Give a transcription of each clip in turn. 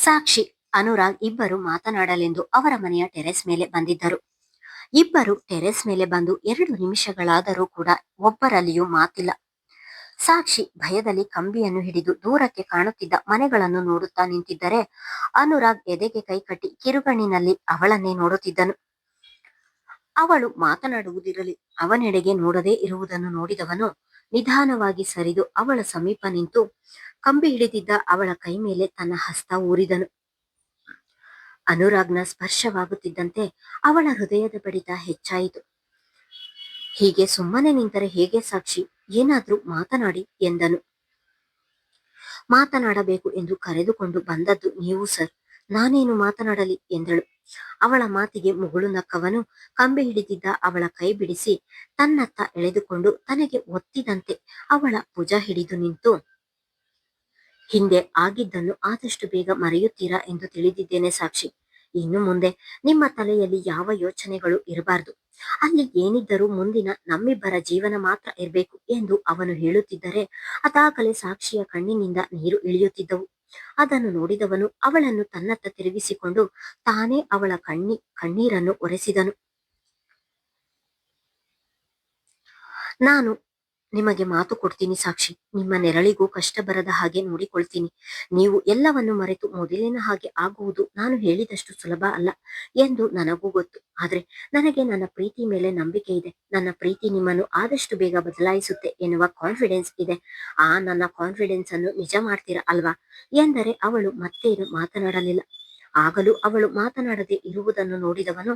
ಸಾಕ್ಷಿ, ಅನುರಾಗ್ ಇಬ್ಬರು ಮಾತನಾಡಲೆಂದು ಅವರ ಮನೆಯ ಟೆರೆಸ್ ಮೇಲೆ ಬಂದಿದ್ದರು. ಇಬ್ಬರು ಟೆರೆಸ್ ಮೇಲೆ ಬಂದು 2 ನಿಮಿಷಗಳಾದರೂ ಕೂಡ ಒಬ್ಬರಲ್ಲಿಯೂ ಮಾತಿಲ್ಲ. ಸಾಕ್ಷಿ ಭಯದಲ್ಲಿ ಕಂಬಿಯನ್ನು ಹಿಡಿದು ದೂರಕ್ಕೆ ಕಾಣುತ್ತಿದ್ದ ಮನೆಗಳನ್ನು ನೋಡುತ್ತಾ ನಿಂತಿದ್ದರೆ, ಅನುರಾಗ್ ಎದೆಗೆ ಕೈಕಟ್ಟಿ ಕಿರುಗಣ್ಣಿನಲ್ಲಿ ಅವಳನ್ನೇ ನೋಡುತ್ತಿದ್ದನು. ಅವಳು ಮಾತನಾಡುವುದಿರಲಿ, ಅವನೆಡೆಗೆ ನೋಡದೇ ಇರುವುದನ್ನು ನೋಡಿದವನು ನಿಧಾನವಾಗಿ ಸರಿದು ಅವಳ ಸಮೀಪ ನಿಂತು ಕಂಬಿ ಹಿಡಿದಿದ್ದ ಅವಳ ಕೈ ಮೇಲೆ ತನ್ನ ಹಸ್ತ ಊರಿದನು. ಅನುರಾಗ್ನ ಸ್ಪರ್ಶವಾಗುತ್ತಿದ್ದಂತೆ ಅವಳ ಹೃದಯದ ಬಡಿತ ಹೆಚ್ಚಾಯಿತು. ಹೀಗೆ ಸುಮ್ಮನೆ ನಿಂತರೆ ಹೇಗೆ ಸಾಕ್ಷಿ, ಏನಾದ್ರೂ ಮಾತನಾಡಿ ಎಂದನು. ಮಾತನಾಡಬೇಕು ಎಂದು ಕರೆದುಕೊಂಡು ಬಂದದ್ದು ನೀವು ಸರ್, ನಾನೇನು ಮಾತನಾಡಲಿ ಎಂದಳು. ಅವಳ ಮಾತಿಗೆ ಮುಗುಳು ನಕ್ಕವನು ಕಂಬಿ ಹಿಡಿದಿದ್ದ ಅವಳ ಕೈ ಬಿಡಿಸಿ ತನ್ನತ್ತ ಎಳೆದುಕೊಂಡು ತನಗೆ ಒತ್ತಿದಂತೆ ಅವಳ ಭುಜ ಹಿಡಿದು ನಿಂತು, ಹಿಂದೆ ಆಗಿದ್ದನ್ನು ಆದಷ್ಟು ಬೇಗ ಮರೆಯುತ್ತೀರಾ ಎಂದು ತಿಳಿದಿದ್ದೇನೆ ಸಾಕ್ಷಿ. ಇನ್ನು ಮುಂದೆ ನಿಮ್ಮ ತಲೆಯಲ್ಲಿ ಯಾವ ಯೋಚನೆಗಳು ಇರಬಾರ್ದು. ಅಲ್ಲಿ ಏನಿದ್ದರೂ ಮುಂದಿನ ನಮ್ಮಿಬ್ಬರ ಜೀವನ ಮಾತ್ರ ಇರಬೇಕು ಎಂದು ಅವನು ಹೇಳುತ್ತಿದ್ದರೆ ಅದಾಗಲೇ ಸಾಕ್ಷಿಯ ಕಣ್ಣಿನಿಂದ ನೀರು ಇಳಿಯುತ್ತಿದ್ದವು. ಅದನ್ನು ನೋಡಿದವನು ಅವಳನ್ನು ತನ್ನತ್ತ ತಿರುಗಿಸಿಕೊಂಡು ತಾನೇ ಅವಳ ಕಣ್ಣೀರನ್ನು ಒರೆಸಿದನು. ನಾನು ನಿಮಗೆ ಮಾತು ಕೊಡ್ತೀನಿ ಸಾಕ್ಷಿ, ನಿಮ್ಮ ನೆರಳಿಗೂ ಕಷ್ಟ ಬರದ ಹಾಗೆ ನೋಡಿಕೊಳ್ತೀನಿ. ನೀವು ಎಲ್ಲವನ್ನು ಮರೆತು ಮೊದಲಿನ ಹಾಗೆ ಆಗುವುದು ನಾನು ಹೇಳಿದಷ್ಟು ಸುಲಭ ಅಲ್ಲ ಎಂದು ನನಗೂ ಗೊತ್ತು. ಆದ್ರೆ ನನಗೆ ನನ್ನ ಪ್ರೀತಿ ಮೇಲೆ ನಂಬಿಕೆ ಇದೆ. ನನ್ನ ಪ್ರೀತಿ ನಿಮ್ಮನ್ನು ಆದಷ್ಟು ಬೇಗ ಬದಲಾಯಿಸುತ್ತೆ ಎನ್ನುವ ಕಾನ್ಫಿಡೆನ್ಸ್ ಇದೆ. ನನ್ನ ಕಾನ್ಫಿಡೆನ್ಸ್ ಅನ್ನು ನಿಜ ಮಾಡ್ತೀರಾ ಅಲ್ವಾ ಎಂದರೆ ಅವಳು ಮತ್ತೇನು ಮಾತನಾಡಲಿಲ್ಲ. ಆಗಲೂ ಅವಳು ಮಾತನಾಡದೆ ಇರುವುದನ್ನು ನೋಡಿದವನು,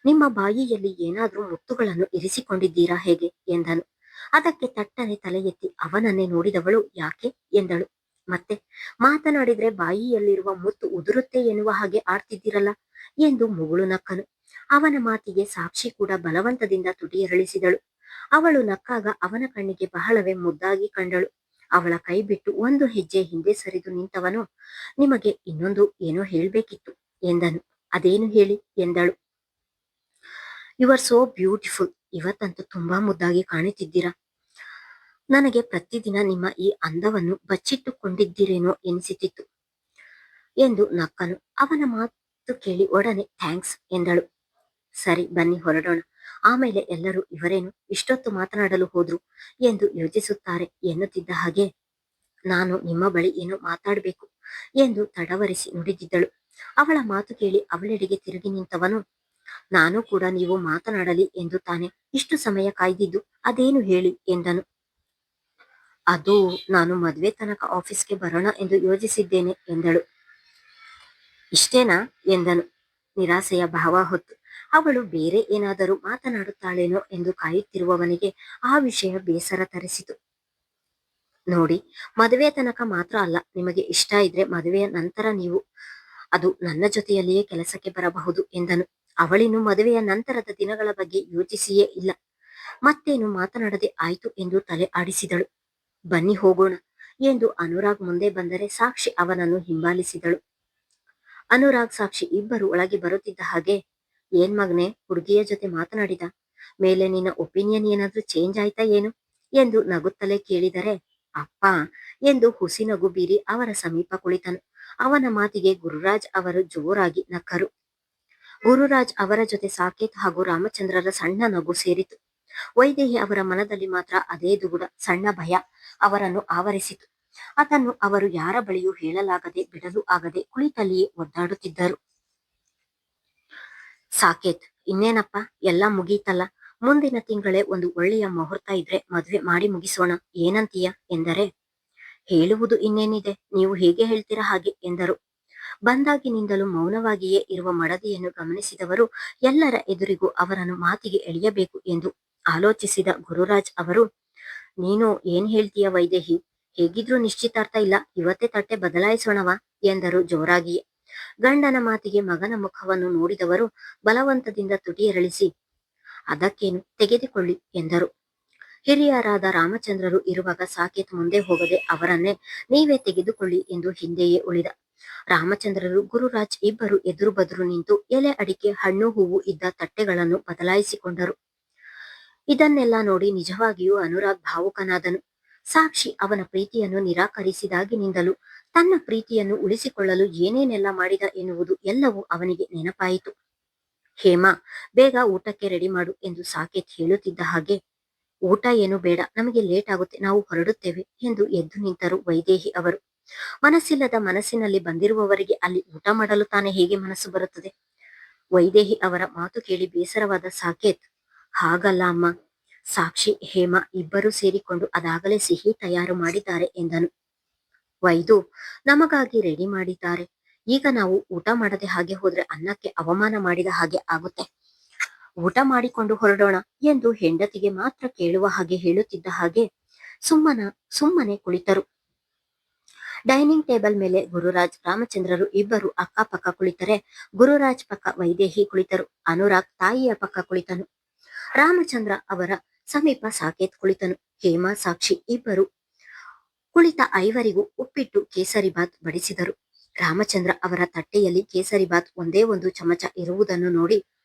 ನಿಮ್ಮ ಬಾಯಿಯಲ್ಲಿ ಏನಾದ್ರೂ ಮುತ್ತುಗಳನ್ನು ಇರಿಸಿಕೊಂಡಿದ್ದೀರಾ ಹೇಗೆ ಎಂದನು. ಅದಕ್ಕೆ ತಟ್ಟನೆ ತಲೆ ಎತ್ತಿ ಅವನನ್ನೇ ನೋಡಿದವಳು, ಯಾಕೆ ಎಂದಳು. ಮತ್ತೆ ಮಾತನಾಡಿದ್ರೆ ಬಾಯಿಯಲ್ಲಿರುವ ಮುತ್ತು ಉದುರುತ್ತೆ ಎನ್ನುವ ಹಾಗೆ ಆಡ್ತಿದ್ದೀರಲ್ಲ ಎಂದು ಮುಗುಳು ನಕ್ಕನು. ಅವನ ಮಾತಿಗೆ ಸಾಕ್ಷಿ ಕೂಡ ಬಲವಂತದಿಂದ ತುಟಿಯರಳಿಸಿದಳು. ಅವಳು ನಕ್ಕಾಗ ಅವನ ಕಣ್ಣಿಗೆ ಬಹಳವೇ ಮುದ್ದಾಗಿ ಕಂಡಳು. ಅವಳ ಕೈ ಬಿಟ್ಟು ಒಂದು ಹೆಜ್ಜೆ ಹಿಂದೆ ಸರಿದು ನಿಂತವನು, ನಿಮಗೆ ಇನ್ನೊಂದು ಏನೋ ಹೇಳ್ಬೇಕಿತ್ತು ಎಂದನು. ಅದೇನು ಹೇಳಿ ಎಂದಳು. ಯು ಆರ್ ಸೋ ಬ್ಯೂಟಿಫುಲ್, ಇವತ್ತಂತೂ ತುಂಬಾ ಮುದ್ದಾಗಿ ಕಾಣುತ್ತಿದ್ದೀರಾ. ನನಗೆ ಪ್ರತಿದಿನ ನಿಮ್ಮ ಈ ಅಂದವನ್ನು ಬಚ್ಚಿಟ್ಟುಕೊಂಡಿದ್ದೀರೇನೋ ಎನಿಸುತ್ತಿತ್ತು ಎಂದು ನಕ್ಕನು. ಅವನ ಮಾತು ಕೇಳಿ ಒಡನೆ ಥ್ಯಾಂಕ್ಸ್ ಎಂದಳು. ಸರಿ ಬನ್ನಿ ಹೊರಡೋಣ, ಆಮೇಲೆ ಎಲ್ಲರೂ ಇವರೇನು ಇಷ್ಟೊತ್ತು ಮಾತನಾಡಲು ಹೋದ್ರು ಎಂದು ಯೋಚಿಸುತ್ತಾರೆ ಎನ್ನುತ್ತಿದ್ದ ಹಾಗೆ, ನಾನು ನಿಮ್ಮ ಬಳಿ ಏನೋ ಮಾತಾಡಬೇಕು ಎಂದು ತಡವರಿಸಿ ನುಡಿದಿದ್ದಳು. ಅವಳ ಮಾತು ಕೇಳಿ ಅವಳೆಡೆಗೆ ತಿರುಗಿ ನಿಂತವನು, ನಾನು ಕೂಡ ನೀವು ಮಾತನಾಡಲಿ ಎಂದು ತಾನೆ ಇಷ್ಟು ಸಮಯ ಕಾಯ್ದಿದ್ದು, ಅದೇನು ಹೇಳಿ ಎಂದನು. ಅದು ನಾನು ಮದುವೆ ತನಕ ಆಫೀಸ್ಗೆ ಬರೋಣ ಎಂದು ಯೋಚಿಸಿದ್ದೇನೆ ಎಂದಳು. ಇಷ್ಟೇನಾ ಎಂದನು ನಿರಾಸೆಯ ಭಾವ ಹೊತ್ತು. ಅವಳು ಬೇರೆ ಏನಾದರೂ ಮಾತನಾಡುತ್ತಾಳೇನೋ ಎಂದು ಕಾಯುತ್ತಿರುವವನಿಗೆ ಆ ವಿಷಯ ಬೇಸರ ತರಿಸಿತು. ನೋಡಿ, ಮದುವೆ ತನಕ ಮಾತ್ರ ಅಲ್ಲ, ನಿಮಗೆ ಇಷ್ಟ ಇದ್ರೆ ಮದುವೆಯ ನಂತರ ನೀವು ಅದು ನನ್ನ ಜೊತೆಯಲ್ಲಿಯೇ ಕೆಲಸಕ್ಕೆ ಬರಬಹುದು ಎಂದನು. ಅವಳಿನ್ನು ಮದುವೆಯ ನಂತರದ ದಿನಗಳ ಬಗ್ಗೆ ಯೋಚಿಸಿಯೇ ಇಲ್ಲ. ಮತ್ತೇನು ಮಾತನಾಡದೆ ಆಯ್ತು ಎಂದು ತಲೆ ಆಡಿಸಿದಳು. ಬನ್ನಿ ಹೋಗೋಣ ಎಂದು ಅನುರಾಗ್ ಮುಂದೆ ಬಂದರೆ ಸಾಕ್ಷಿ ಅವನನ್ನು ಹಿಂಬಾಲಿಸಿದಳು. ಅನುರಾಗ್ ಸಾಕ್ಷಿ ಇಬ್ಬರು ಒಳಗೆ ಬರುತ್ತಿದ್ದ ಹಾಗೆ, ಏನ್ ಮಗ್ನೆ, ಹುಡುಗಿಯ ಜೊತೆ ಮಾತನಾಡಿದ ಮೇಲೆ ನಿನ್ನ ಒಪಿನಿಯನ್ ಏನಾದ್ರೂ ಚೇಂಜ್ ಆಯ್ತಾ ಏನು ಎಂದು ನಗುತ್ತಲೇ ಕೇಳಿದರೆ, ಅಪ್ಪ ಎಂದು ಹುಸಿ ನಗು ಬೀರಿ ಅವರ ಸಮೀಪ ಕುಳಿತನು. ಅವನ ಮಾತಿಗೆ ಗುರುರಾಜ್ ಅವರು ಜೋರಾಗಿ ನಕ್ಕರು. ಗುರುರಾಜ್ ಅವರ ಜೊತೆ ಸಾಕೇತ್ ಹಾಗೂ ರಾಮಚಂದ್ರರ ಸಣ್ಣ ನಗು ಸೇರಿತು. ವೈದೇಹಿ ಅವರ ಮನದಲ್ಲಿ ಮಾತ್ರ ಅದೇ ದುಗುಡ, ಸಣ್ಣ ಭಯ ಅವರನ್ನು ಆವರಿಸಿತು. ಅದನ್ನು ಅವರು ಯಾರ ಬಳಿಯೂ ಹೇಳಲಾಗದೆ ಬಿಡಲು ಆಗದೆ ಕುಳಿತಲ್ಲಿಯೇ ಒದ್ದಾಡುತ್ತಿದ್ದರು. ಸಾಕೇತ್, ಇನ್ನೇನಪ್ಪ, ಎಲ್ಲ ಮುಗೀತಲ್ಲ, ಮುಂದಿನ ತಿಂಗಳೇ ಒಂದು ಒಳ್ಳೆಯ ಮುಹೂರ್ತ ಇದ್ರೆ ಮದುವೆ ಮಾಡಿ ಮುಗಿಸೋಣ, ಏನಂತೀಯ ಎಂದರೆ, ಹೇಳುವುದು ಇನ್ನೇನಿದೆ, ನೀವು ಹೇಗೆ ಹೇಳ್ತೀರಾ ಹಾಗೆ ಎಂದರು. ಬಂದಾಗಿನಿಂದಲೂ ಮೌನವಾಗಿಯೇ ಇರುವ ಮಡದಿಯನ್ನು ಗಮನಿಸಿದವರು ಎಲ್ಲರ ಎದುರಿಗೂ ಅವರನ್ನು ಮಾತಿಗೆ ಎಳೆಯಬೇಕು ಎಂದು ಆಲೋಚಿಸಿದ ಗುರುರಾಜ್ ಅವರು, ನೀನು ಏನ್ ಹೇಳ್ತೀಯ ವೈದೇಹಿ, ಹೇಗಿದ್ರೂ ನಿಶ್ಚಿತಾರ್ಥ ಇಲ್ಲ, ಇವತ್ತೇ ತಟ್ಟೆ ಬದಲಾಯಿಸೋಣವಾ ಎಂದರು ಜೋರಾಗಿಯೇ. ಗಂಡನ ಮಾತಿಗೆ ಮಗನ ಮುಖವನ್ನು ನೋಡಿದವರು ಬಲವಂತದಿಂದ ತುಟಿಯರಳಿಸಿ, ಅದಕ್ಕೇನು, ತೆಗೆದುಕೊಳ್ಳಿ ಎಂದರು. ಹಿರಿಯರಾದ ರಾಮಚಂದ್ರರು ಇರುವಾಗ ಸಾಕೇತ್ ಮುಂದೆ ಹೋಗದೆ ಅವರನ್ನೇ ನೀವೇ ತೆಗೆದುಕೊಳ್ಳಿ ಎಂದು ಹಿಂದೆಯೇ ಉಳಿದ. ರಾಮಚಂದ್ರರು ಗುರುರಾಜ್ ಇಬ್ಬರು ಎದುರು ಬದುರು ನಿಂತು ಎಲೆ ಅಡಿಕೆ ಹಣ್ಣು ಹೂವು ಇದ್ದ ತಟ್ಟೆಗಳನ್ನು ಬದಲಾಯಿಸಿಕೊಂಡರು. ಇದನ್ನೆಲ್ಲ ನೋಡಿ ನಿಜವಾಗಿಯೂ ಅನುರಾಗ್ ಭಾವುಕನಾದನು. ಸಾಕ್ಷಿ ಅವನ ಪ್ರೀತಿಯನ್ನು ನಿರಾಕರಿಸಿದಾಗಿನಿಂದಲೂ ತನ್ನ ಪ್ರೀತಿಯನ್ನು ಉಳಿಸಿಕೊಳ್ಳಲು ಏನೇನೆಲ್ಲ ಮಾಡಿದ ಎನ್ನುವುದು ಎಲ್ಲವೂ ಅವನಿಗೆ ನೆನಪಾಯಿತು. ಹೇಮಾ, ಬೇಗ ಊಟಕ್ಕೆ ರೆಡಿ ಮಾಡು ಎಂದು ಸಾಕೇತ್ ಹೇಳುತ್ತಿದ್ದ ಹಾಗೆ, ಊಟ ಏನು ಬೇಡ, ನಮಗೆ ಲೇಟ್ ಆಗುತ್ತೆ, ನಾವು ಹೊರಡುತ್ತೇವೆ ಎಂದು ಎದ್ದು ನಿಂತರು ವೈದೇಹಿ ಅವರು. ಮನಸ್ಸಿಲ್ಲದ ಮನಸ್ಸಿನಲ್ಲಿ ಬಂದಿರುವವರಿಗೆ ಅಲ್ಲಿ ಊಟ ಮಾಡಲು ತಾನೇ ಹೇಗೆ ಮನಸ್ಸು ಬರುತ್ತದೆ? ವೈದೇಹಿ ಅವರ ಮಾತು ಕೇಳಿ ಬೇಸರವಾದ ಸಾಕೇತ್, ಹಾಗಲ್ಲ ಅಮ್ಮ, ಸಾಕ್ಷಿ ಹೇಮಾ ಇಬ್ಬರು ಸೇರಿಕೊಂಡು ಅದಾಗಲೇ ಸಿಹಿ ತಯಾರು ಮಾಡಿದ್ದಾರೆ ಎಂದನು. ವೈದು, ನಮಗಾಗಿ ರೆಡಿ ಮಾಡಿದ್ದಾರೆ, ಈಗ ನಾವು ಊಟ ಮಾಡದೆ ಹಾಗೆ ಹೋದ್ರೆ ಅನ್ನಕ್ಕೆ ಅವಮಾನ ಮಾಡಿದ ಹಾಗೆ ಆಗುತ್ತೆ, ಊಟ ಮಾಡಿಕೊಂಡು ಹೊರಡೋಣ ಎಂದು ಹೆಂಡತಿಗೆ ಮಾತ್ರ ಕೇಳುವ ಹಾಗೆ ಹೇಳುತ್ತಿದ್ದ ಹಾಗೆ ಸುಮ್ಮನೆ ಕುಳಿತರು. ಡೈನಿಂಗ್ ಟೇಬಲ್ ಮೇಲೆ ಗುರುರಾಜ್, ರಾಮಚಂದ್ರರು ಇಬ್ಬರು ಅಕ್ಕಪಕ್ಕ ಕುಳಿತರೆ, ಗುರುರಾಜ್ ಪಕ್ಕ ವೈದೇಹಿ ಕುಳಿತರು. ಅನುರಾಗ್ ತಾಯಿಯ ಪಕ್ಕ ಕುಳಿತನು. ರಾಮಚಂದ್ರ ಅವರ ಸಮೀಪ ಸಾಕೇತ್ ಕುಳಿತನು. ಹೇಮಾ, ಸಾಕ್ಷಿ ಇಬ್ಬರು ಕುಳಿತ ಐವರಿಗೂ ಉಪ್ಪಿಟ್ಟು ಕೇಸರಿಬಾತ್ ಬಡಿಸಿದರು. ರಾಮಚಂದ್ರ ಅವರ ತಟ್ಟೆಯಲ್ಲಿ ಕೇಸರಿಬಾತ್ ಒಂದೇ ಒಂದು ಚಮಚ ಇರುವುದನ್ನು ನೋಡಿ,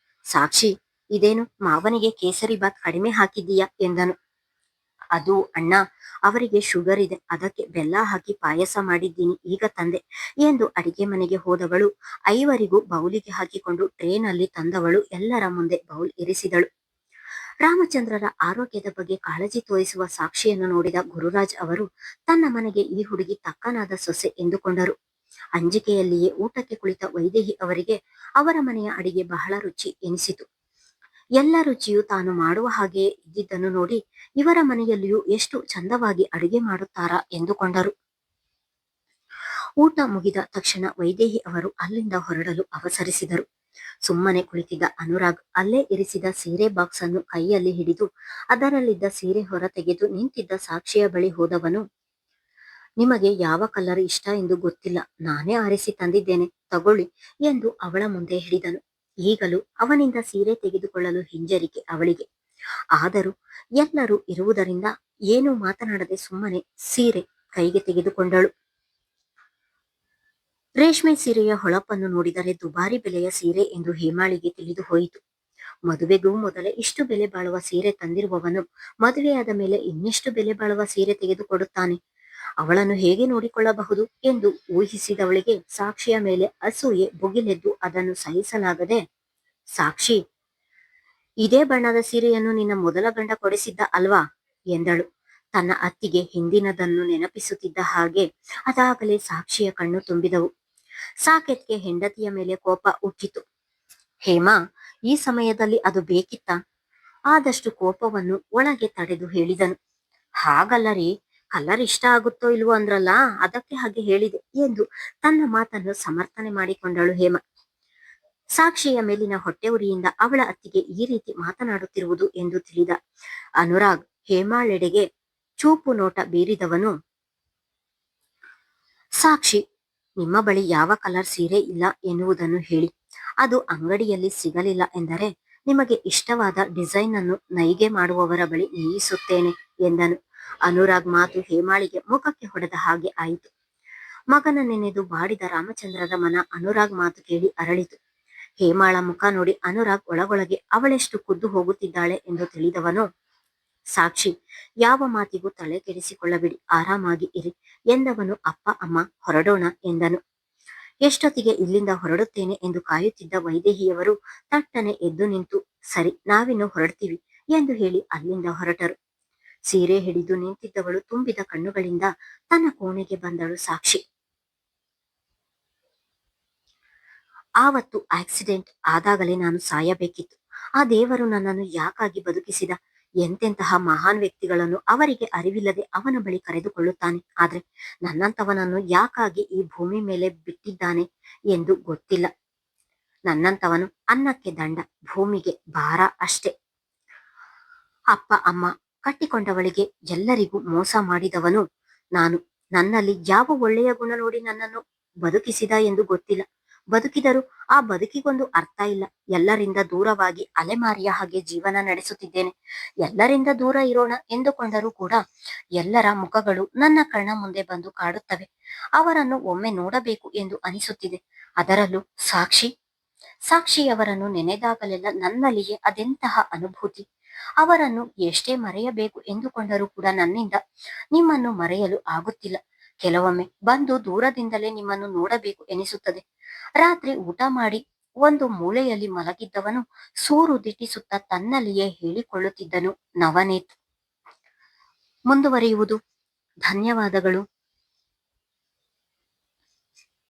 ಸಾಕ್ಷಿ, ಇದೇನು ಮಾವನಿಗೆ ಕೇಸರಿಬಾತ್ ಕಡಿಮೆ ಹಾಕಿದ್ದೀಯಾ ಎಂದನು. ಅದು ಅಣ್ಣ, ಅವರಿಗೆ ಶುಗರ್ ಇದೆ, ಅದಕ್ಕೆ ಬೆಲ್ಲ ಹಾಕಿ ಪಾಯಸ ಮಾಡಿದ್ದೀನಿ, ಈಗ ತಂದೆ ಎಂದು ಅಡಿಗೆ ಮನೆಗೆ ಹೋದವಳು ಐವರಿಗೂ ಬೌಲಿಗೆ ಹಾಕಿಕೊಂಡು ಟ್ರೇನಲ್ಲಿ ತಂದವಳು ಎಲ್ಲರ ಮುಂದೆ ಬೌಲ್ ಇರಿಸಿದಳು. ರಾಮಚಂದ್ರರ ಆರೋಗ್ಯದ ಬಗ್ಗೆ ಕಾಳಜಿ ತೋರಿಸುವ ಸಾಕ್ಷಿಯನ್ನು ನೋಡಿದ ಗುರುರಾಜ್ ಅವರು ತನ್ನ ಮನೆಗೆ ಈ ಹುಡುಗಿ ತಕ್ಕನಾದ ಸೊಸೆ ಎಂದುಕೊಂಡರು. ಅಂಜಿಕೆಯಲ್ಲಿಯೇ ಊಟಕ್ಕೆ ಕುಳಿತ ವೈದೇಹಿ ಅವರಿಗೆ ಅವರ ಮನೆಯ ಅಡಿಗೆ ಬಹಳ ರುಚಿ ಎನಿಸಿತು. ಎಲ್ಲ ರುಚಿಯು ತಾನು ಮಾಡುವ ಹಾಗೆಯೇ ಇದ್ದಿದ್ದನ್ನು ನೋಡಿ ಇವರ ಮನೆಯಲ್ಲಿಯೂ ಎಷ್ಟು ಚಂದವಾಗಿ ಅಡುಗೆ ಮಾಡುತ್ತಾರಾ ಎಂದುಕೊಂಡರು. ಊಟ ಮುಗಿದ ತಕ್ಷಣ ವೈದೇಹಿ ಅವರು ಅಲ್ಲಿಂದ ಹೊರಡಲು ಅವಸರಿಸಿದರು. ಸುಮ್ಮನೆ ಕುಳಿತಿದ್ದ ಅನುರಾಗ್ ಅಲ್ಲೇ ಇರಿಸಿದ ಸೀರೆ ಬಾಕ್ಸ್ ಅನ್ನು ಕೈಯಲ್ಲಿ ಹಿಡಿದು ಅದರಲ್ಲಿದ್ದ ಸೀರೆ ಹೊರ ತೆಗೆದು ನಿಂತಿದ್ದ ಸಾಕ್ಷಿಯ ಬಳಿ ಹೋದವನು, ನಿಮಗೆ ಯಾವ ಕಲರ್ ಇಷ್ಟ ಎಂದು ಗೊತ್ತಿಲ್ಲ, ನಾನೇ ಆರಿಸಿ ತಂದಿದ್ದೇನೆ, ತಗೊಳ್ಳಿ ಎಂದು ಅವಳ ಮುಂದೆ ಹಿಡಿದನು. ಈಗಲೂ ಅವನಿಂದ ಸೀರೆ ತೆಗೆದುಕೊಳ್ಳಲು ಹಿಂಜರಿಕೆ ಅವಳಿಗೆ. ಆದರೂ ಎಲ್ಲರೂ ಇರುವುದರಿಂದ ಏನೂ ಮಾತನಾಡದೆ ಸುಮ್ಮನೆ ಸೀರೆ ಕೈಗೆ ತೆಗೆದುಕೊಂಡಳು. ರೇಷ್ಮೆ ಸೀರೆಯ ಹೊಳಪನ್ನು ನೋಡಿದರೆ ದುಬಾರಿ ಬೆಲೆಯ ಸೀರೆ ಎಂದು ಹೇಮಾಳಿಗೆ ತಿಳಿದು ಹೋಯಿತು. ಮದುವೆಗೂ ಮೊದಲೇ ಇಷ್ಟು ಬೆಲೆ ಬಾಳುವ ಸೀರೆ ತಂದಿರುವವನು ಮದುವೆಯಾದ ಮೇಲೆ ಇನ್ನೆಷ್ಟು ಬೆಲೆ ಬಾಳುವ ಸೀರೆ ತೆಗೆದುಕೊಡುತ್ತಾನೆ, ಅವಳನ್ನು ಹೇಗೆ ನೋಡಿಕೊಳ್ಳಬಹುದು ಎಂದು ಊಹಿಸಿದವಳಿಗೆ ಸಾಕ್ಷಿಯ ಮೇಲೆ ಅಸೂಯೆ ಭುಗಿಲೆದ್ದು ಅದನ್ನು ಸಹಿಸಲಾಗದೆ, ಸಾಕ್ಷಿ, ಇದೇ ಬಣ್ಣದ ಸೀರೆಯನ್ನು ನಿನ್ನ ಮೊದಲ ಗಂಡ ಕೊಡಿಸಿದ್ದ ಅಲ್ವಾ ಎಂದಳು. ತನ್ನ ಅತ್ತಿಗೆ ಹಿಂದಿನದನ್ನು ನೆನಪಿಸುತ್ತಿದ್ದ ಹಾಗೆ ಅದಾಗಲೇ ಸಾಕ್ಷಿಯ ಕಣ್ಣು ತುಂಬಿದವು. ಸಾಕೆತ್ಗೆ ಹೆಂಡತಿಯ ಮೇಲೆ ಕೋಪ ಹುಟ್ಟಿತು. ಹೇಮಾ, ಈ ಸಮಯದಲ್ಲಿ ಅದು ಬೇಕಿತ್ತ? ಆದಷ್ಟು ಕೋಪವನ್ನು ಒಳಗೆ ತಡೆದು ಹೇಳಿದನು. ಹಾಗಲ್ಲ ರೀ, ಕಲರ್ ಇಷ್ಟ ಆಗುತ್ತೋ ಇಲ್ವೋ ಅಂದ್ರಲ್ಲ, ಅದಕ್ಕೆ ಹಾಗೆ ಹೇಳಿದೆ ಎಂದು ತನ್ನ ಮಾತನ್ನು ಸಮರ್ಥನೆ ಮಾಡಿಕೊಂಡಳು ಹೇಮಾ. ಸಾಕ್ಷಿಯ ಮೇಲಿನ ಹೊಟ್ಟೆ ಉರಿಯಿಂದ ಅವಳ ಅತ್ತಿಗೆ ಈ ರೀತಿ ಮಾತನಾಡುತ್ತಿರುವುದು ಎಂದು ತಿಳಿದ ಅನುರಾಗ್ ಹೇಮಾಳೆಡೆಗೆ ಚೂಪು ನೋಟ ಬೀರಿದವನು, ಸಾಕ್ಷಿ, ನಿಮ್ಮ ಬಳಿ ಯಾವ ಕಲರ್ ಸೀರೆ ಇಲ್ಲ ಎನ್ನುವುದನ್ನು ಹೇಳಿ, ಅದು ಅಂಗಡಿಯಲ್ಲಿ ಸಿಗಲಿಲ್ಲ ಎಂದರೆ ನಿಮಗೆ ಇಷ್ಟವಾದ ಡಿಸೈನ್ ಅನ್ನು ನೈಗೆ ಮಾಡುವವರ ಬಳಿ ನೇಯಿಸುತ್ತೇನೆ ಎಂದನು. ಅನುರಾಗ್ ಮಾತು ಹೇಮಾಳಿಗೆ ಮುಖಕ್ಕೆ ಹೊಡೆದ ಹಾಗೆ ಆಯಿತು. ಮಗನ ನೆನೆದು ಬಾಡಿದ ರಾಮಚಂದ್ರರ ಮನ ಅನುರಾಗ್ ಮಾತು ಕೇಳಿ ಅರಳಿತು. ಹೇಮಾಳ ಮುಖ ನೋಡಿ ಅನುರಾಗ್ ಒಳಗೊಳಗೆ ಅವಳೆಷ್ಟು ಖುದ್ದು ಹೋಗುತ್ತಿದ್ದಾಳೆ ಎಂದು ತಿಳಿದವನು, ಸಾಕ್ಷಿ, ಯಾವ ಮಾತಿಗೂ ತಲೆ ಕೆಡಿಸಿಕೊಳ್ಳಬಿಡಿ, ಆರಾಮಾಗಿ ಇರಿ ಎಂದವನು ಅಪ್ಪ ಅಮ್ಮ ಹೊರಡೋಣ ಎಂದನು. ಎಷ್ಟೊತ್ತಿಗೆ ಇಲ್ಲಿಂದ ಹೊರಡುತ್ತೇನೆ ಎಂದು ಕಾಯುತ್ತಿದ್ದ ವೈದೇಹಿಯವರು ತಟ್ಟನೆ ಎದ್ದು ನಿಂತು, ಸರಿ, ನಾವಿನ್ನು ಹೊರಡ್ತೀವಿ ಎಂದು ಹೇಳಿ ಅಲ್ಲಿಂದ ಹೊರಟರು. ಸೀರೆ ಹಿಡಿದು ನಿಂತಿದ್ದವಳು ತುಂಬಿದ ಕಣ್ಣುಗಳಿಂದ ತನ್ನ ಕೋಣೆಗೆ ಬಂದಳು ಸಾಕ್ಷಿ. ಆವತ್ತು ಆಕ್ಸಿಡೆಂಟ್ ಆದಾಗಲೇ ನಾನು ಸಾಯಬೇಕಿತ್ತು. ಆ ದೇವರು ನನ್ನನ್ನು ಯಾಕಾಗಿ ಬದುಕಿಸಿದ? ಎಂತೆಂತಹ ಮಹಾನ್ ವ್ಯಕ್ತಿಗಳನ್ನು ಅವರಿಗೆ ಅರಿವಿಲ್ಲದೆ ಅವನ ಬಳಿ ಕರೆದುಕೊಳ್ಳುತ್ತಾನೆ. ಆದ್ರೆ ನನ್ನಂತವನನ್ನು ಯಾಕಾಗಿ ಈ ಭೂಮಿ ಮೇಲೆ ಬಿಟ್ಟಿದ್ದಾನೆ ಎಂದು ಗೊತ್ತಿಲ್ಲ. ನನ್ನಂತವನು ಅನ್ನಕ್ಕೆ ದಂಡ, ಭೂಮಿಗೆ ಭಾರ ಅಷ್ಟೇ. ಅಪ್ಪ ಅಮ್ಮ ಕಟ್ಟಿಕೊಂಡವಳಿಗೆ ಎಲ್ಲರಿಗೂ ಮೋಸ ಮಾಡಿದವನು ನಾನು. ನನ್ನಲ್ಲಿ ಯಾವ ಒಳ್ಳೆಯ ಗುಣ ನೋಡಿ ನನ್ನನ್ನು ಬದುಕಿಸಿದ ಎಂದು ಗೊತ್ತಿಲ್ಲ. ಬದುಕಿದರೂ ಆ ಬದುಕಿಗೊಂದು ಅರ್ಥ ಇಲ್ಲ. ಎಲ್ಲರಿಂದ ದೂರವಾಗಿ ಅಲೆಮಾರಿಯ ಹಾಗೆ ಜೀವನ ನಡೆಸುತ್ತಿದ್ದೇನೆ. ಎಲ್ಲರಿಂದ ದೂರ ಇರೋಣ ಎಂದುಕೊಂಡರೂ ಕೂಡ ಎಲ್ಲರ ಮುಖಗಳು ನನ್ನ ಕಣ್ಣ ಮುಂದೆ ಬಂದು ಕಾಡುತ್ತವೆ. ಅವರನ್ನು ಒಮ್ಮೆ ನೋಡಬೇಕು ಎಂದು ಅನಿಸುತ್ತಿದೆ. ಅದರಲ್ಲೂ ಸಾಕ್ಷಿಯವರನ್ನು ನೆನೆದಾಗಲೆಲ್ಲ ನನ್ನಲ್ಲಿಯೇ ಅದೆಂತಹ ಅನುಭೂತಿ. ಅವರನ್ನು ಎಷ್ಟೇ ಮರೆಯಬೇಕು ಎಂದುಕೊಂಡರೂ ಕೂಡ ನನ್ನಿಂದ ನಿಮ್ಮನ್ನು ಮರೆಯಲು ಆಗುತ್ತಿಲ್ಲ. ಕೆಲವೊಮ್ಮೆ ಬಂದು ದೂರದಿಂದಲೇ ನಿಮ್ಮನ್ನು ನೋಡಬೇಕು ಎನಿಸುತ್ತದೆ. ರಾತ್ರಿ ಊಟ ಮಾಡಿ ಒಂದು ಮೂಲೆಯಲ್ಲಿ ಮಲಗಿದ್ದವನು ಸೂರು ದಿಟ್ಟಿಸುತ್ತಾ ತನ್ನಲ್ಲಿಯೇ ಹೇಳಿಕೊಳ್ಳುತ್ತಿದ್ದನು, ನವನೀತ್. ಮುಂದುವರಿಯುವುದು. ಧನ್ಯವಾದಗಳು.